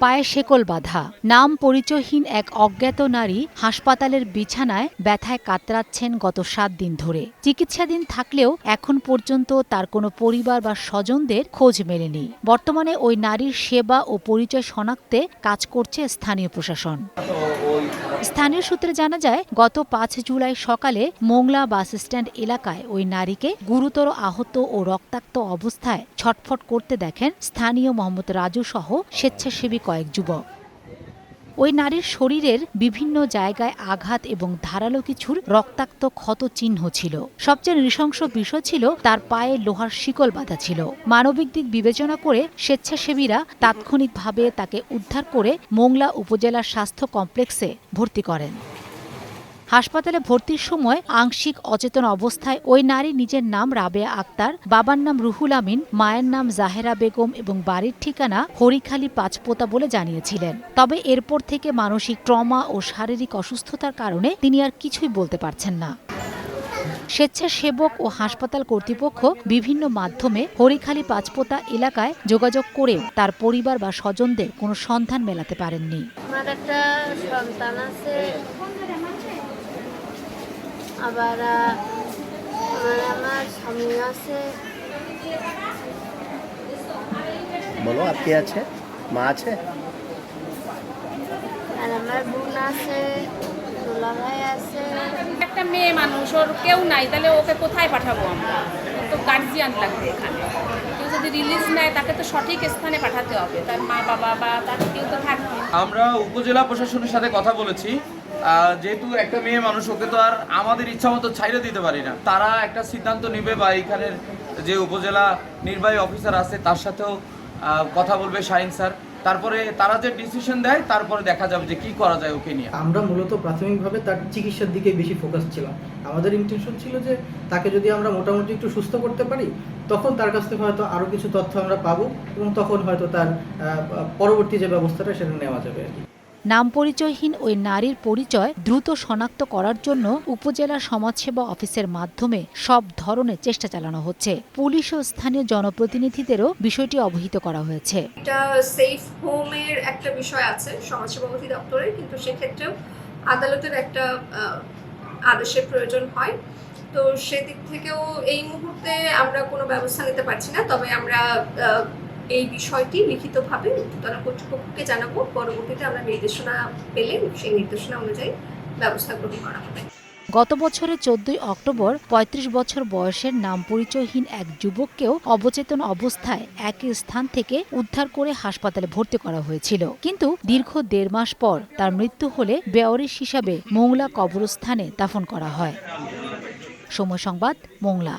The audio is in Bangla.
পায়ে শেকল বাঁধা। নাম পরিচয়হীন এক অজ্ঞাত নারী হাসপাতালের বিছানায় ব্যথায় কাতরাচ্ছেন গত ৭ দিন ধরে। চিকিৎসাধীন থাকলেও এখন পর্যন্ত তার কোনো পরিবার বা স্বজনদের খোঁজ মেলেনি। বর্তমানে ওই নারীর সেবা ও পরিচয় শনাক্তে কাজ করছে স্থানীয় প্রশাসন। স্থানীয় সূত্রে জানা যায়, গত ৫ জুলাই সকালে মোংলা বাসস্ট্যান্ড এলাকায় ওই নারীকে গুরুতর আহত ও রক্তাক্ত অবস্থায় ছটফট করতে দেখেন স্থানীয় মোহাম্মদ রাজু সহ স্বেচ্ছাসেবী কয়েক যুবক। ওই নারীর শরীরের বিভিন্ন জায়গায় আঘাত এবং ধারালো কিছুর রক্তাক্ত ক্ষত চিহ্ন ছিল। সবচেয়ে নৃশংস বিষয় ছিল তার পায়ে লোহার শিকল বাঁধা ছিল। মানবিক দিক বিবেচনা করে স্বেচ্ছাসেবীরা তাৎক্ষণিকভাবে তাকে উদ্ধার করে মোংলা উপজেলা স্বাস্থ্য কমপ্লেক্সে ভর্তি করেন। হাসপাতালে ভর্তির সময় আংশিক অচেতন অবস্থায় ওই নারী নিজের নাম রাবেয়া আক্তার, বাবার নাম রুহুল আমিন, মায়ের নাম জাহেরা বেগম এবং বাড়ির ঠিকানা হরিখালী পাঁচপোতা বলে জানিয়েছিলেন। তবে এরপর থেকে মানসিক ট্রমা ও শারীরিক অসুস্থতার কারণে তিনি আর কিছুই বলতে পারছেন না। স্বেচ্ছাসেবক ও হাসপাতাল কর্তৃপক্ষ বিভিন্ন মাধ্যমে হরিখালী পাঁচপোতা এলাকায় যোগাযোগ করেও তার পরিবার বা স্বজনদের কোনো সন্ধান মেলাতে পারেননি। আমার একটা সন্তান আছে, আবার আমার স্বামী আছে। বলো, আর কে আছে? মা আছে, আর আমার বোন আছে, দুলাভাই আছে। একটা মেয়ে মানুষ, ওর কেউ নাই, তাহলে ওকে কোথায় পাঠাবো আমরা? তো গার্জিয়ান লাগবে এখানে। কেউ যদি রিলিজ নেয় তাকে তো সঠিক স্থানে পাঠাতে হবে, তার মা বাবা বা তার কেউ তো থাকবে। আমরা উপজেলা প্রশাসনের সাথে কথা বলেছি, যেহেতু একটা মেয়ে মানুষ, ওকে তো আর আমাদের ইচ্ছা মতো ছাইড়ে দিতে পারি না। তারা একটা সিদ্ধান্ত নেবে বা এখানের যে উপজেলা নির্বাহী অফিসার আছে তার সাথেও কথা বলবে শাহিন স্যার। তারপরে তারা যে ডিসিশন দেয় তারপরে দেখা যাবে যে কি করা যায় ওকে নিয়ে। আমরা মূলত প্রাথমিকভাবে তার চিকিৎসার দিকে বেশি ফোকাস ছিলাম। আমাদের ইন্টেনশন ছিল যে তাকে যদি আমরা মোটামুটি একটু সুস্থ করতে পারি, তখন তার কাছ থেকে হয়তো আরও কিছু তথ্য আমরা পাবো এবং তখন হয়তো তার পরবর্তী যে ব্যবস্থাটা সেটা নেওয়া যাবে আর কি। নাম পরিচয়হীন ওই নারীর পরিচয় দ্রুত শনাক্ত করার জন্য উপজেলা সমাজসেবা অফিসের মাধ্যমে সব ধরনের চেষ্টা চালানো হচ্ছে। পুলিশ ও স্থানীয় জনপ্রতিনিধিদেরও বিষয়টি অবহিত করা হয়েছে। এটা সেফ হোমের একটা বিষয় আছে সমাজসেবা অধিদপ্তরের, কিন্তু সেক্ষেত্রেও আদালতের একটা আদেশের প্রয়োজন হয়। তো সেদিক থেকেও এই মুহূর্তে আমরা কোনো ব্যবস্থা নিতে পারছি না, তবে আমরা এই বিষয়টি লিখিতভাবে ঊর্ধ্বতন কর্তৃপক্ষকে জানাবো। পরবর্তীতে আমরা নির্দেশনা পেলে সেই নির্দেশনা অনুযায়ী ব্যবস্থা গ্রহণ করা হবে। গত বছরের 14 অক্টোবর ৩৫ বছর বয়সের নাম পরিচয়হীন এক যুবককেও অবচেতন অবস্থায় একই স্থান থেকে উদ্ধার করে হাসপাতালে ভর্তি করা হয়েছিল। কিন্তু দীর্ঘ ১.৫ মাস পর তার মৃত্যু হলে বেওয়ারিশ হিসাবে মোংলা কবরস্থানে দাফন করা হয়। সময় সংবাদ, মোংলা।